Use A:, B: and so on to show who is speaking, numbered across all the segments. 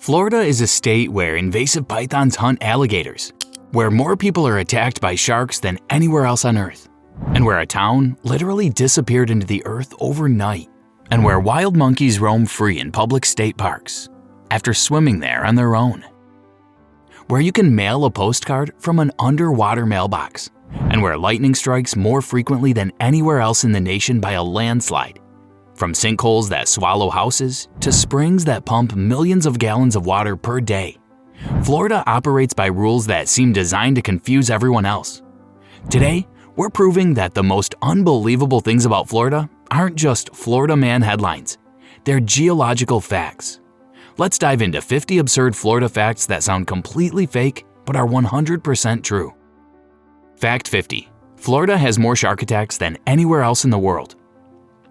A: Florida is a state where invasive pythons hunt alligators, where more people are attacked by sharks than anywhere else on Earth, and where a town literally disappeared into the earth overnight, and where wild monkeys roam free in public state parks after swimming there on their own. Where you can mail a postcard from an underwater mailbox, and where lightning strikes more frequently than anywhere else in the nation by a landslide. From sinkholes that swallow houses to springs that pump millions of gallons of water per day, Florida operates by rules that seem designed to confuse everyone else. Today, we're proving that the most unbelievable things about Florida aren't just Florida Man headlines. They're geological facts. Let's dive into 50 absurd Florida facts that sound completely fake but are 100% true. Fact 50. Florida has more shark attacks than anywhere else in the world.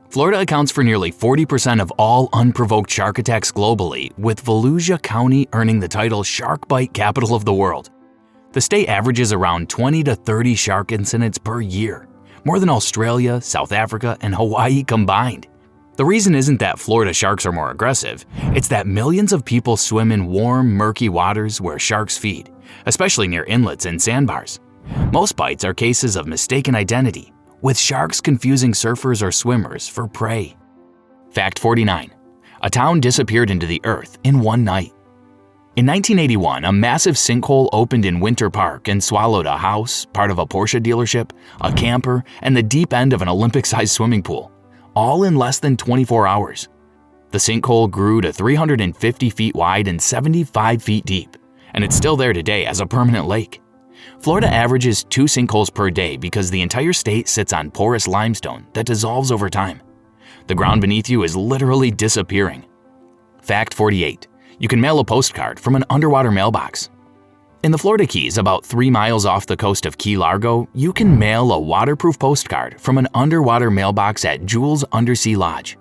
A: Florida accounts for nearly 40% of all unprovoked shark attacks globally, with Volusia County earning the title Shark Bite Capital of the World. The state averages around 20 to 30 shark incidents per year, more than Australia, South Africa, and Hawaii combined. The reason isn't that Florida sharks are more aggressive, it's that millions of people swim in warm, murky waters where sharks feed, especially near inlets and sandbars. Most bites are cases of mistaken identity, with sharks confusing surfers or swimmers for prey. Fact 49. A town disappeared into the earth in one night. In 1981, a massive sinkhole opened in Winter Park and swallowed a house, part of a Porsche dealership, a camper, and the deep end of an Olympic-sized swimming pool, all in less than 24 hours. The sinkhole grew to 350 feet wide and 75 feet deep, and it's still there today as a permanent lake. Florida averages 2 sinkholes per day because the entire state sits on porous limestone that dissolves over time. The ground beneath you is literally disappearing. Fact 48. You can mail a postcard from an underwater mailbox. In the Florida Keys, about 3 miles off the coast of Key Largo, you can mail a waterproof postcard from an underwater mailbox at Jules Undersea Lodge.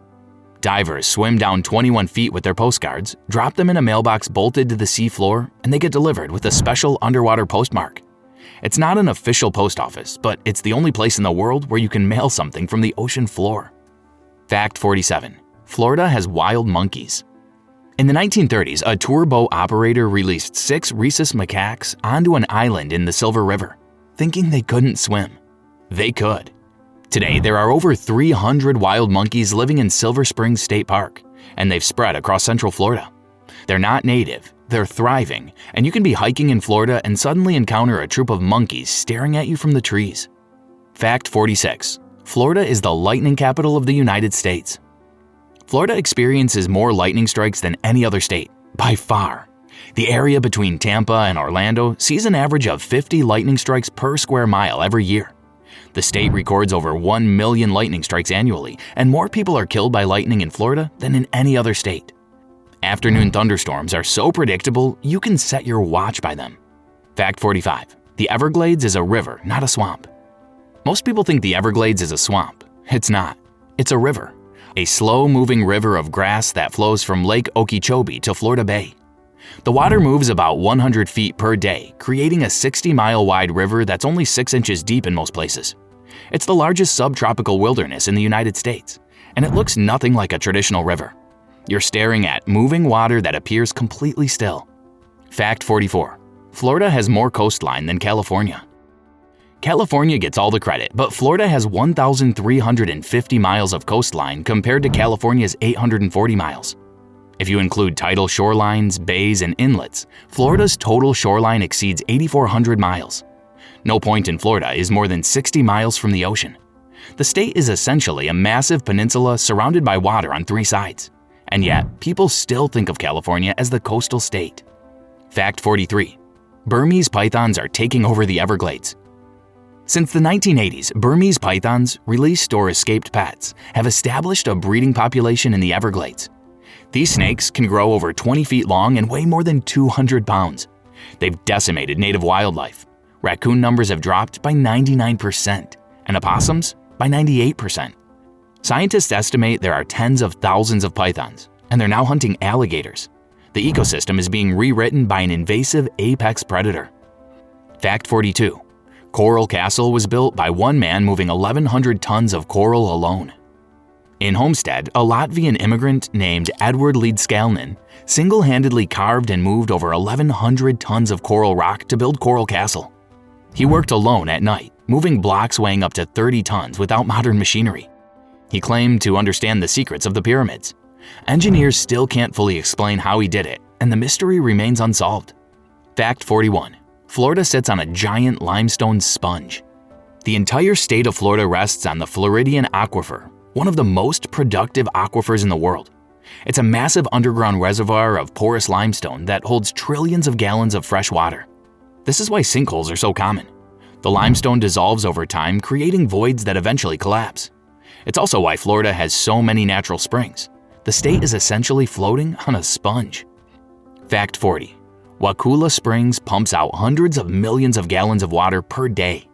A: Divers swim down 21 feet with their postcards, drop them in a mailbox bolted to the sea floor, and they get delivered with a special underwater postmark. It's not an official post office, but it's the only place in the world where you can mail something from the ocean floor. Fact 47. Florida has wild monkeys. In the 1930s, a tour boat operator released 6 rhesus macaques onto an island in the Silver River, thinking they couldn't swim. They could. Today, there are over 300 wild monkeys living in Silver Springs State Park, and they've spread across Central Florida. They're not native, they're thriving, and you can be hiking in Florida and suddenly encounter a troop of monkeys staring at you from the trees. Fact 46. Florida is the lightning capital of the United States. Florida experiences more lightning strikes than any other state, by far. The area between Tampa and Orlando sees an average of 50 lightning strikes per square mile every year. The state records over 1 million lightning strikes annually, and more people are killed by lightning in Florida than in any other state. Afternoon thunderstorms are so predictable, you can set your watch by them. Fact 45. The Everglades is a river, not a swamp. Most people think the Everglades is a swamp. It's not. It's a river. A slow-moving river of grass that flows from Lake Okeechobee to Florida Bay. The water moves about 100 feet per day, creating a 60-mile-wide river that's only 6 inches deep in most places. It's the largest subtropical wilderness in the United States, and it looks nothing like a traditional river. You're staring at moving water that appears completely still. Fact 44. Florida has more coastline than California. California gets all the credit, but Florida has 1,350 miles of coastline compared to California's 840 miles. If you include tidal shorelines, bays, and inlets, Florida's total shoreline exceeds 8,400 miles. No point in Florida is more than 60 miles from the ocean. The state is essentially a massive peninsula surrounded by water on 3 sides. And yet, people still think of California as the coastal state. Fact 43. Burmese pythons are taking over the Everglades. Since the 1980s, Burmese pythons, released or escaped pets, have established a breeding population in the Everglades. These snakes can grow over 20 feet long and weigh more than 200 pounds. They've decimated native wildlife. Raccoon numbers have dropped by 99%, and opossums by 98%. Scientists estimate there are tens of thousands of pythons, and they're now hunting alligators. The ecosystem is being rewritten by an invasive apex predator. Fact 42. Coral Castle was built by one man moving 1,100 tons of coral alone. In Homestead, a Latvian immigrant named Edward Leedskalnin single-handedly carved and moved over 1,100 tons of coral rock to build Coral Castle. He worked alone at night, moving blocks weighing up to 30 tons without modern machinery. He claimed to understand the secrets of the pyramids. Engineers still can't fully explain how he did it, and the mystery remains unsolved. Fact 41. Florida sits on a giant limestone sponge. The entire state of Florida rests on the Floridian Aquifer, one of the most productive aquifers in the world. It's a massive underground reservoir of porous limestone that holds trillions of gallons of fresh water. This is why sinkholes are so common. The limestone dissolves over time, creating voids that eventually collapse. It's also why Florida has so many natural springs. The state is essentially floating on a sponge. Fact 40. Wakulla Springs pumps out hundreds of millions of gallons of water per day.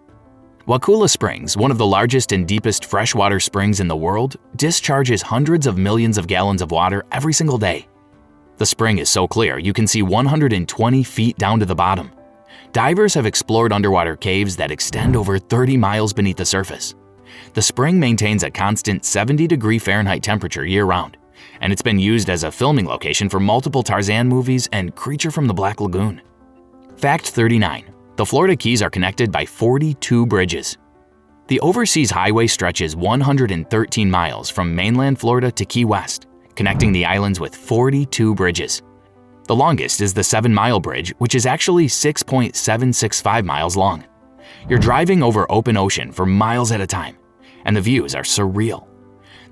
A: Wakulla Springs, one of the largest and deepest freshwater springs in the world, discharges hundreds of millions of gallons of water every single day. The spring is so clear you can see 120 feet down to the bottom. Divers have explored underwater caves that extend over 30 miles beneath the surface. The spring maintains a constant 70-degree Fahrenheit temperature year-round, and it's been used as a filming location for multiple Tarzan movies and Creature from the Black Lagoon. Fact 39. The Florida Keys are connected by 42 bridges. The overseas highway stretches 113 miles from mainland Florida to Key West, connecting the islands with 42 bridges. The longest is the 7-mile bridge, which is actually 6.765 miles long. You're driving over open ocean for miles at a time, and the views are surreal.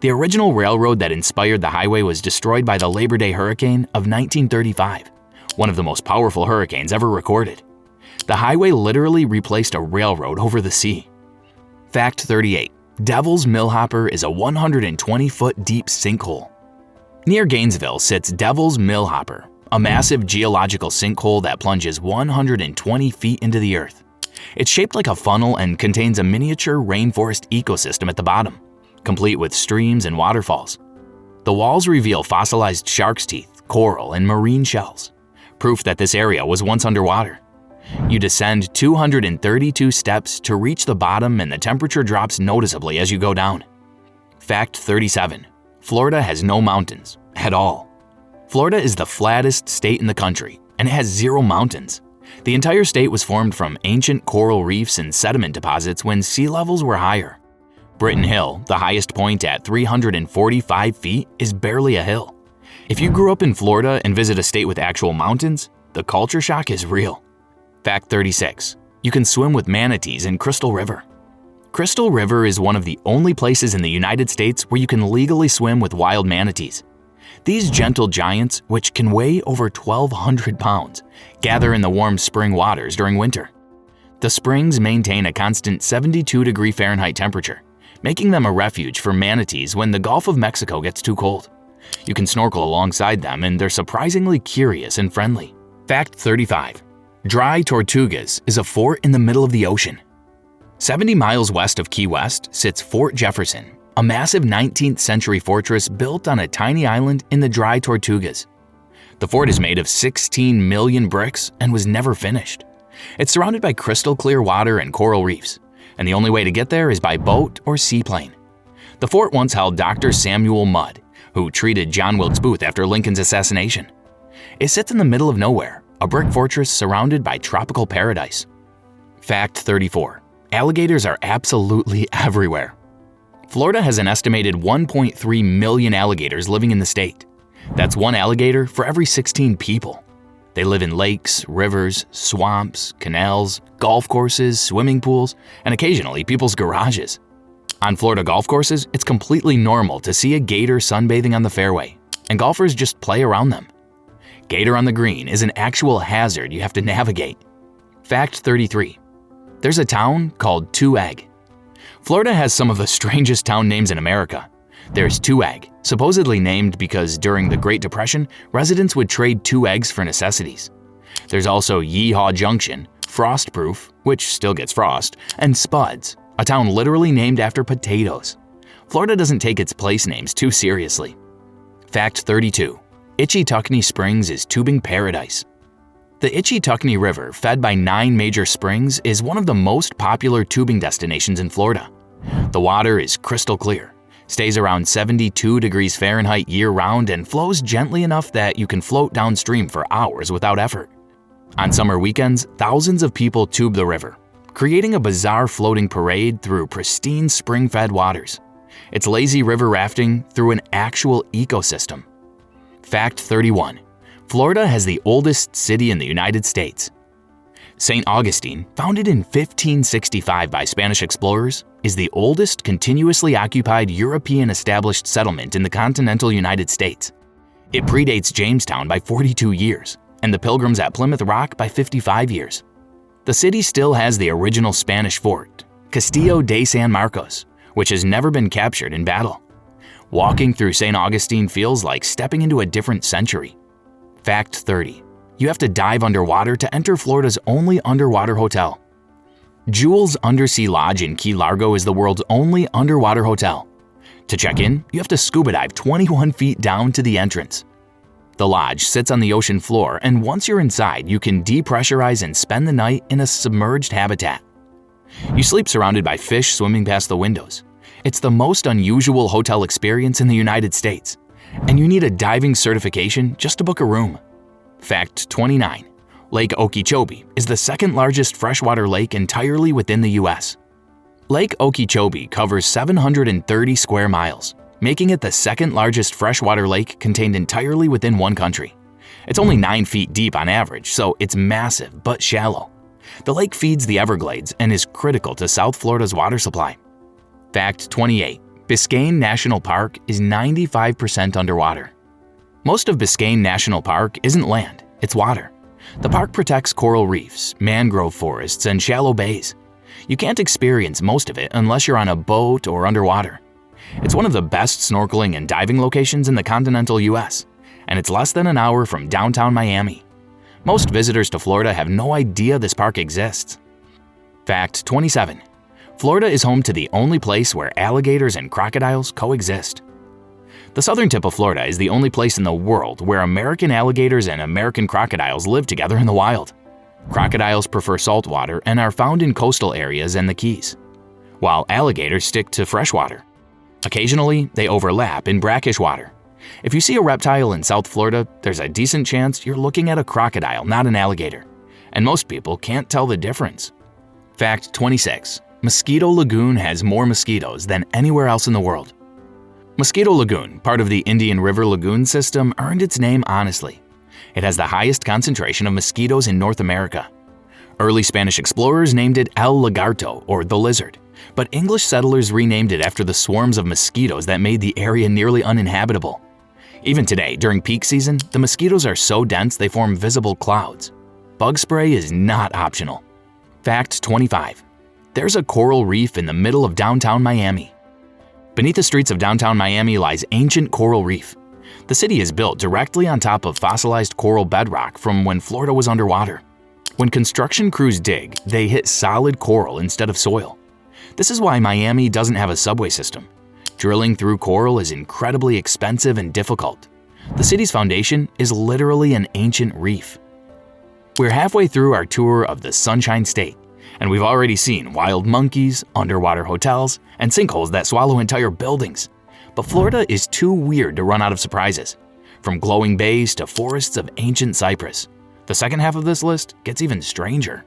A: The original railroad that inspired the highway was destroyed by the Labor Day hurricane of 1935, one of the most powerful hurricanes ever recorded. The highway literally replaced a railroad over the sea. Fact 38. Devil's Millhopper is a 120-foot deep sinkhole. Near Gainesville sits Devil's Millhopper, a massive geological sinkhole that plunges 120 feet into the earth. It's shaped like a funnel and contains a miniature rainforest ecosystem at the bottom, complete with streams and waterfalls. The walls reveal fossilized shark's teeth, coral, and marine shells, proof that this area was once underwater. You descend 232 steps to reach the bottom, and the temperature drops noticeably as you go down. Fact 37. Florida has no mountains at all. Florida is the flattest state in the country, and it has 0 mountains. The entire state was formed from ancient coral reefs and sediment deposits when sea levels were higher. Britton Hill, the highest point at 345 feet, is barely a hill. If you grew up in Florida and visit a state with actual mountains, the culture shock is real. Fact 36. You can swim with manatees in Crystal River. Crystal River is one of the only places in the United States where you can legally swim with wild manatees. These gentle giants, which can weigh over 1,200 pounds, gather in the warm spring waters during winter. The springs maintain a constant 72-degree Fahrenheit temperature, making them a refuge for manatees when the Gulf of Mexico gets too cold. You can snorkel alongside them, and they're surprisingly curious and friendly. Fact 35. Dry Tortugas is a fort in the middle of the ocean. 70 miles west of Key West sits Fort Jefferson, a massive 19th century fortress built on a tiny island in the Dry Tortugas. The fort is made of 16 million bricks and was never finished. It's surrounded by crystal clear water and coral reefs, and the only way to get there is by boat or seaplane. The fort once held Dr. Samuel Mudd, who treated John Wilkes Booth after Lincoln's assassination. It sits in the middle of nowhere, a brick fortress surrounded by tropical paradise. Fact 34. Alligators are absolutely everywhere. Florida has an estimated 1.3 million alligators living in the state. That's one alligator for every 16 people. They live in lakes, rivers, swamps, canals, golf courses, swimming pools, and occasionally people's garages. On Florida golf courses, it's completely normal to see a gator sunbathing on the fairway, and golfers just play around them. Gator on the green is an actual hazard you have to navigate. Fact 33. There's a town called Two Egg. Florida has some of the strangest town names in America. There's Two Egg, supposedly named because during the Great Depression, residents would trade 2 eggs for necessities. There's also Yeehaw Junction, Frostproof, which still gets frost, and Spuds, a town literally named after potatoes. Florida doesn't take its place names too seriously. Fact 32. Itchytuckney Springs is tubing paradise. The Itchytuckney River, fed by 9 major springs, is one of the most popular tubing destinations in Florida. The water is crystal clear, stays around 72 degrees Fahrenheit year-round, and flows gently enough that you can float downstream for hours without effort. On summer weekends, thousands of people tube the river, creating a bizarre floating parade through pristine spring-fed waters. It's lazy river rafting through an actual ecosystem. Fact 31. Florida has the oldest city in the United States. St. Augustine, founded in 1565 by Spanish explorers, is the oldest continuously occupied European established settlement in the continental United States. It predates Jamestown by 42 years, and the Pilgrims at Plymouth Rock by 55 years. The city still has the original Spanish fort, Castillo de San Marcos, which has never been captured in battle. Walking through St. Augustine feels like stepping into a different century. Fact 30. You have to dive underwater to enter Florida's only underwater hotel. Jewel's Undersea Lodge in Key Largo is the world's only underwater hotel. To check in, you have to scuba dive 21 feet down to the entrance. The lodge sits on the ocean floor, and once you're inside, you can depressurize and spend the night in a submerged habitat. You sleep surrounded by fish swimming past the windows. It's the most unusual hotel experience in the United States, and you need a diving certification just to book a room. Fact 29. Lake Okeechobee is the second largest freshwater lake entirely within the U.S. Lake Okeechobee covers 730 square miles, making it the second largest freshwater lake contained entirely within one country. It's only 9 feet deep on average, so it's massive but shallow. The lake feeds the Everglades and is critical to South Florida's water supply. Fact 28. Biscayne National Park is 95% underwater. Most of Biscayne National Park isn't land, it's water. The park protects coral reefs, mangrove forests, and shallow bays. You can't experience most of it unless you're on a boat or underwater. It's one of the best snorkeling and diving locations in the continental US, and it's less than an hour from downtown Miami. Most visitors to Florida have no idea this park exists. Fact 27. Florida is home to the only place where alligators and crocodiles coexist. The southern tip of Florida is the only place in the world where American alligators and American crocodiles live together in the wild. Crocodiles prefer salt water and are found in coastal areas and the Keys, while alligators stick to freshwater. Occasionally, they overlap in brackish water. If you see a reptile in South Florida, there's a decent chance you're looking at a crocodile, not an alligator, and most people can't tell the difference. Fact 26. Mosquito Lagoon has more mosquitoes than anywhere else in the world. Mosquito Lagoon, part of the Indian River Lagoon system, earned its name honestly. It has the highest concentration of mosquitoes in North America. Early Spanish explorers named it El Lagarto, or the lizard, but English settlers renamed it after the swarms of mosquitoes that made the area nearly uninhabitable. Even today, during peak season, the mosquitoes are so dense they form visible clouds. Bug spray is not optional. Fact 25. There's a coral reef in the middle of downtown Miami. Beneath the streets of downtown Miami lies ancient coral reef. The city is built directly on top of fossilized coral bedrock from when Florida was underwater. When construction crews dig, they hit solid coral instead of soil. This is why Miami doesn't have a subway system. Drilling through coral is incredibly expensive and difficult. The city's foundation is literally an ancient reef. We're halfway through our tour of the Sunshine State, and we've already seen wild monkeys, underwater hotels, and sinkholes that swallow entire buildings. But Florida is too weird to run out of surprises. From glowing bays to forests of ancient cypress. The second half of this list gets even stranger.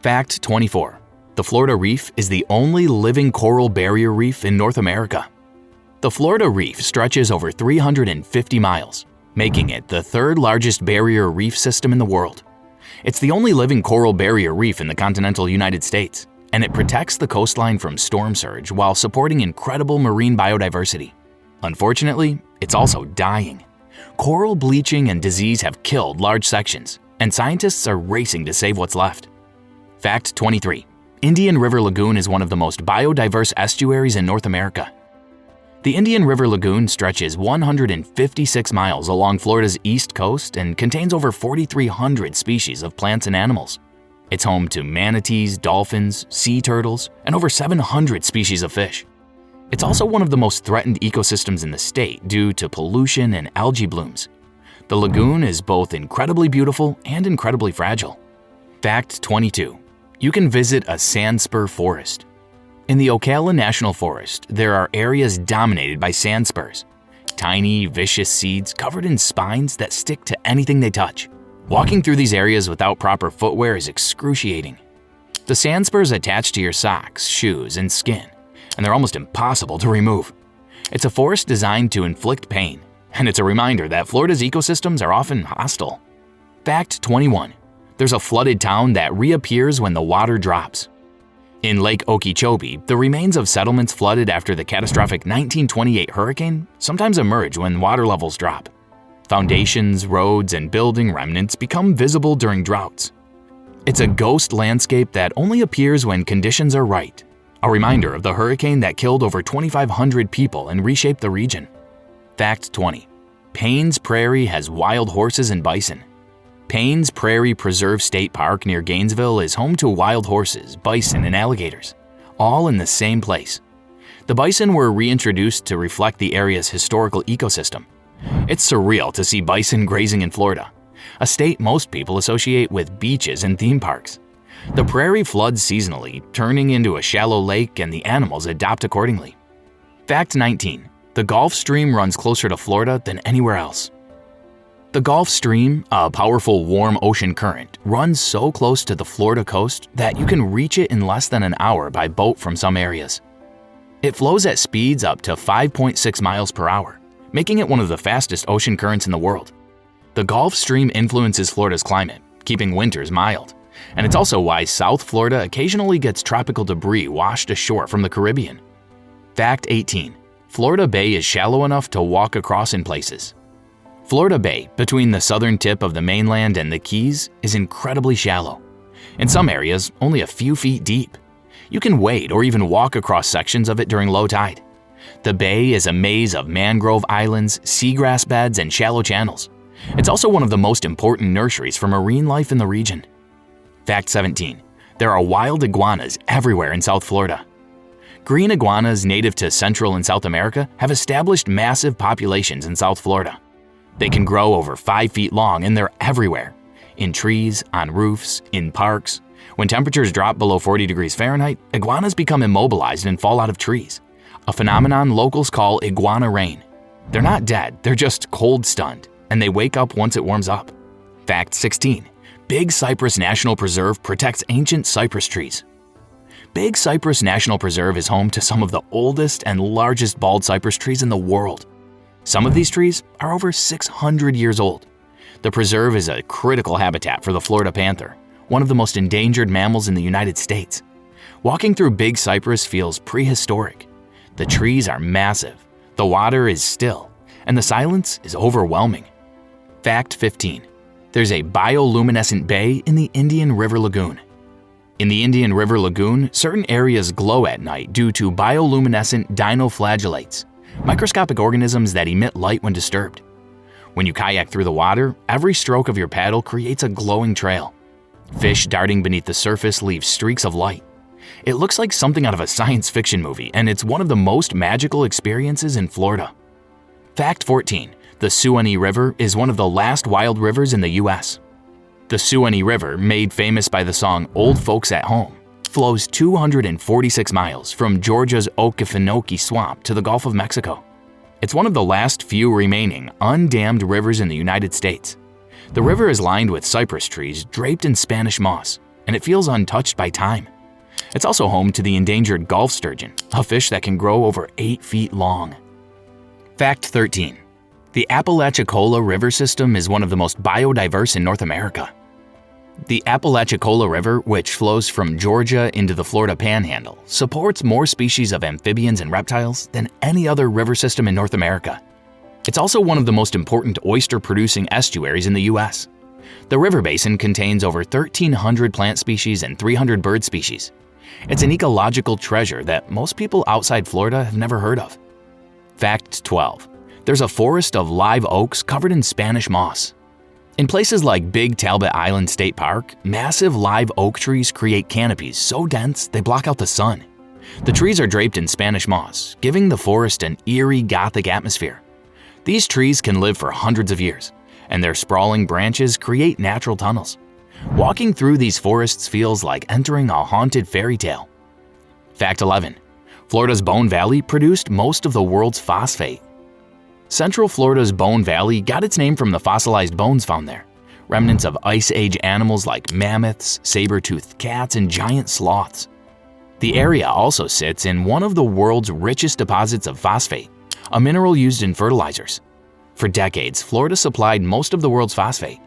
A: Fact 24. The Florida Reef is the only living coral barrier reef in North America. The Florida Reef stretches over 350 miles, making it the third largest barrier reef system in the world. It's the only living coral barrier reef in the continental United States, and it protects the coastline from storm surge while supporting incredible marine biodiversity. Unfortunately, it's also dying. Coral bleaching and disease have killed large sections, and scientists are racing to save what's left. Fact 23. Indian River Lagoon is one of the most biodiverse estuaries in North America. The Indian River Lagoon stretches 156 miles along Florida's east coast and contains over 4,300 species of plants and animals. It's home to manatees, dolphins, sea turtles, and over 700 species of fish. It's also one of the most threatened ecosystems in the state due to pollution and algae blooms. The lagoon is both incredibly beautiful and incredibly fragile. Fact 22. You can visit a sandspur forest. In the Wakulla National Forest, there are areas dominated by sandspurs, tiny, vicious seeds covered in spines that stick to anything they touch. Walking through these areas without proper footwear is excruciating. The sandspurs attach to your socks, shoes, and skin, and they're almost impossible to remove. It's a forest designed to inflict pain, and it's a reminder that Florida's ecosystems are often hostile. Fact 21. There's a flooded town that reappears when the water drops. In Lake Okeechobee, the remains of settlements flooded after the catastrophic 1928 hurricane sometimes emerge when water levels drop. Foundations, roads, and building remnants become visible during droughts. It's a ghost landscape that only appears when conditions are right, a reminder of the hurricane that killed over 2,500 people and reshaped the region. Fact 20. Payne's Prairie has wild horses and bison. Payne's Prairie Preserve State Park near Gainesville is home to wild horses, bison, and alligators, all in the same place. The bison were reintroduced to reflect the area's historical ecosystem. It's surreal to see bison grazing in Florida, a state most people associate with beaches and theme parks. The prairie floods seasonally, turning into a shallow lake, and the animals adapt accordingly. Fact 19. The Gulf Stream runs closer to Florida than anywhere else. The Gulf Stream, a powerful warm ocean current, runs so close to the Florida coast that you can reach it in less than an hour by boat from some areas. It flows at speeds up to 5.6 miles per hour, making it one of the fastest ocean currents in the world. The Gulf Stream influences Florida's climate, keeping winters mild, and it's also why South Florida occasionally gets tropical debris washed ashore from the Caribbean. Fact 18. Florida Bay is shallow enough to walk across in places. Florida Bay, between the southern tip of the mainland and the Keys, is incredibly shallow. In some areas, only a few feet deep. You can wade or even walk across sections of it during low tide. The bay is a maze of mangrove islands, seagrass beds, and shallow channels. It's also one of the most important nurseries for marine life in the region. Fact 17. There are wild iguanas everywhere in South Florida. Green iguanas native to Central and South America have established massive populations in South Florida. They can grow over 5 feet long, and they're everywhere. In trees, on roofs, in parks. When temperatures drop below 40 degrees Fahrenheit, iguanas become immobilized and fall out of trees, a phenomenon locals call iguana rain. They're not dead, they're just cold stunned, and they wake up once it warms up. Fact 16. Big Cypress National Preserve protects ancient cypress trees. Big Cypress National Preserve is home to some of the oldest and largest bald cypress trees in the world. Some of these trees are over 600 years old. The preserve is a critical habitat for the Florida panther, one of the most endangered mammals in the United States. Walking through Big Cypress feels prehistoric. The trees are massive, the water is still, and the silence is overwhelming. Fact 15. There's a bioluminescent bay in the Indian River Lagoon. In the Indian River Lagoon, certain areas glow at night due to bioluminescent dinoflagellates, microscopic organisms that emit light when disturbed. When you kayak through the water, every stroke of your paddle creates a glowing trail. Fish darting beneath the surface leave streaks of light. It looks like something out of a science fiction movie, and it's one of the most magical experiences in Florida. Fact 14. The Suwannee River is one of the last wild rivers in the U.S. The Suwannee River, made famous by the song Old Folks at Home, flows 246 miles from Georgia's Okefenokee Swamp to the Gulf of Mexico. It's one of the last few remaining undammed rivers in the United States. The river is lined with cypress trees draped in Spanish moss, and it feels untouched by time. It's also home to the endangered Gulf sturgeon, a fish that can grow over 8 feet long. Fact 13. The Apalachicola River system is one of the most biodiverse in North America. The Apalachicola River, which flows from Georgia into the Florida Panhandle, supports more species of amphibians and reptiles than any other river system in North America. It's also one of the most important oyster-producing estuaries in the U.S. The river basin contains over 1,300 plant species and 300 bird species. It's an ecological treasure that most people outside Florida have never heard of. Fact 12. There's a forest of live oaks covered in Spanish moss. In places like Big Talbot Island State Park, massive live oak trees create canopies so dense they block out the sun. The trees are draped in Spanish moss, giving the forest an eerie Gothic atmosphere. These trees can live for hundreds of years, and their sprawling branches create natural tunnels. Walking through these forests feels like entering a haunted fairy tale. Fact 11. Florida's Bone Valley produced most of the world's phosphate. Central Florida's Bone Valley got its name from the fossilized bones found there, remnants of Ice Age animals like mammoths, saber-toothed cats, and giant sloths. The area also sits in one of the world's richest deposits of phosphate, a mineral used in fertilizers. For decades, Florida supplied most of the world's phosphate.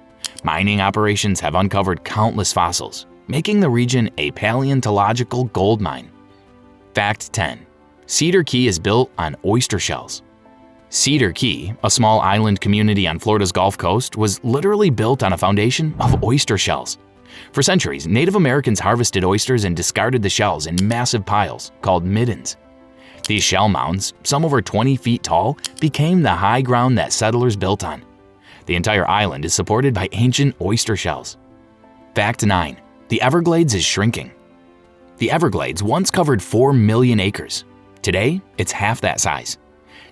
A: Mining operations have uncovered countless fossils, making the region a paleontological gold mine. Fact 10. Cedar Key is built on oyster shells. Cedar Key, a small island community on Florida's Gulf Coast, was literally built on a foundation of oyster shells. For centuries, Native Americans harvested oysters and discarded the shells in massive piles called middens. These shell mounds, some over 20 feet tall, became the high ground that settlers built on. The entire island is supported by ancient oyster shells. Fact 9. The Everglades is shrinking. The Everglades once covered 4 million acres. Today, it's half that size.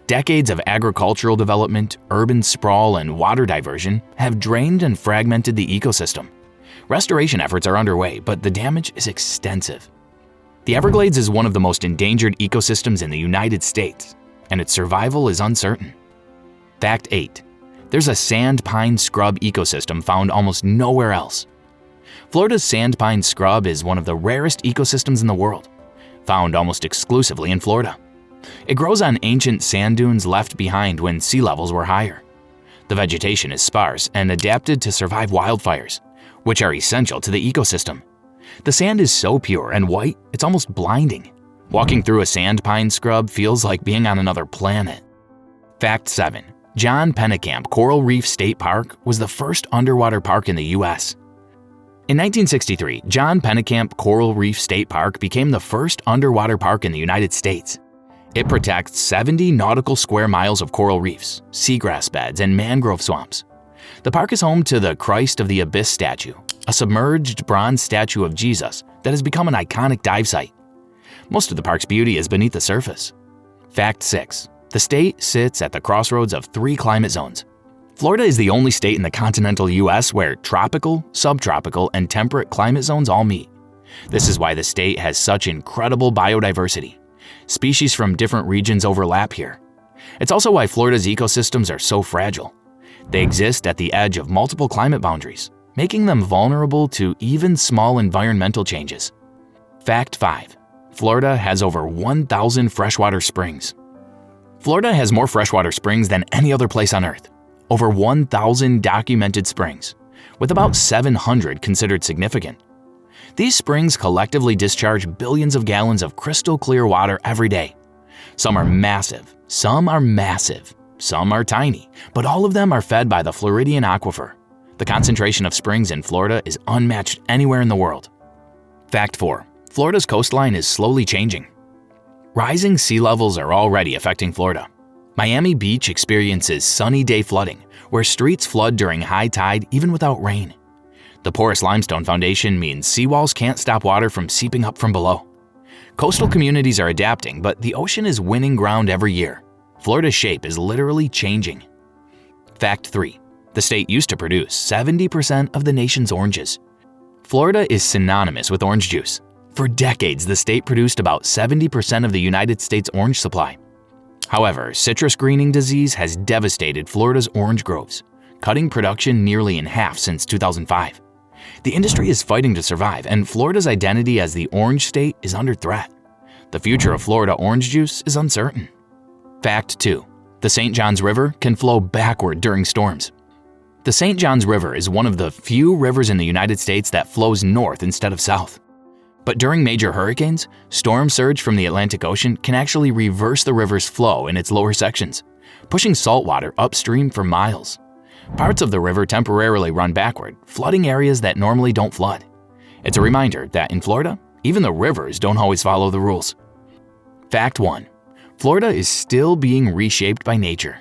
A: Decades of agricultural development, urban sprawl, and water diversion have drained and fragmented the ecosystem. Restoration efforts are underway, but the damage is extensive. The Everglades is one of the most endangered ecosystems in the United States, and its survival is uncertain. Fact 8. There's a sand pine scrub ecosystem found almost nowhere else. Florida's sand pine scrub is one of the rarest ecosystems in the world, found almost exclusively in Florida. It grows on ancient sand dunes left behind when sea levels were higher. The vegetation is sparse and adapted to survive wildfires, which are essential to the ecosystem. The sand is so pure and white, it's almost blinding. Walking through a sand pine scrub feels like being on another planet. Fact 7. John Pennekamp Coral Reef State Park was the first underwater park in the U.S. In 1963, John Pennekamp Coral Reef State Park became the first underwater park in the United States. It protects 70 nautical square miles of coral reefs, seagrass beds, and mangrove swamps. The park is home to the Christ of the Abyss statue, a submerged bronze statue of Jesus that has become an iconic dive site. Most of the park's beauty is beneath the surface. Fact 6. The state sits at the crossroads of 3 climate zones. Florida is the only state in the continental U.S. where tropical, subtropical, and temperate climate zones all meet. This is why the state has such incredible biodiversity. Species from different regions overlap here. It's also why Florida's ecosystems are so fragile. They exist at the edge of multiple climate boundaries, making them vulnerable to even small environmental changes. Fact 5. Florida has over 1,000 freshwater springs. Florida has more freshwater springs than any other place on Earth. Over 1,000 documented springs, with about 700 considered significant. These springs collectively discharge billions of gallons of crystal clear water every day. Some are massive, some are massive, some are tiny, but all of them are fed by the Floridian aquifer. The concentration of springs in Florida is unmatched anywhere in the world. Fact 4. Florida's coastline is slowly changing. Rising sea levels are already affecting Florida. Miami Beach experiences sunny day flooding, where streets flood during high tide even without rain. The porous limestone foundation means seawalls can't stop water from seeping up from below. Coastal communities are adapting, but the ocean is winning ground every year. Florida's shape is literally changing. Fact 3. The state used to produce 70% of the nation's oranges. Florida is synonymous with orange juice. For decades, the state produced about 70% of the United States orange supply. However, citrus greening disease has devastated Florida's orange groves, cutting production nearly in half since 2005. The industry is fighting to survive, and Florida's identity as the orange state is under threat. The future of Florida orange juice is uncertain. Fact 2. The St. Johns River can flow backward during storms. The St. Johns River is one of the few rivers in the United States that flows north instead of south. But during major hurricanes, storm surge from the Atlantic Ocean can actually reverse the river's flow in its lower sections, pushing salt water upstream for miles. Parts of the river temporarily run backward, flooding areas that normally don't flood. It's a reminder that in Florida, even the rivers don't always follow the rules. Fact 1. Florida is still being reshaped by nature.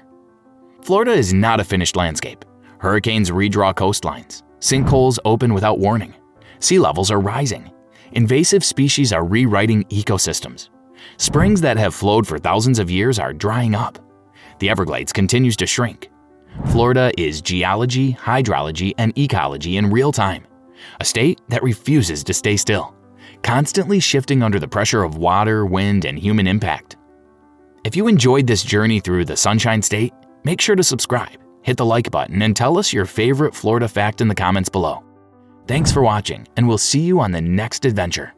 A: Florida is not a finished landscape. Hurricanes redraw coastlines. Sinkholes open without warning. Sea levels are rising. Invasive species are rewriting ecosystems. Springs that have flowed for thousands of years are drying up. The Everglades continues to shrink. Florida is geology, hydrology, and ecology in real time. A state that refuses to stay still. constantly shifting under the pressure of water, wind, and human impact. If you enjoyed this journey through the Sunshine State, make sure to subscribe, hit the like button, and tell us your favorite Florida fact in the comments below. Thanks for watching, and we'll see you on the next adventure.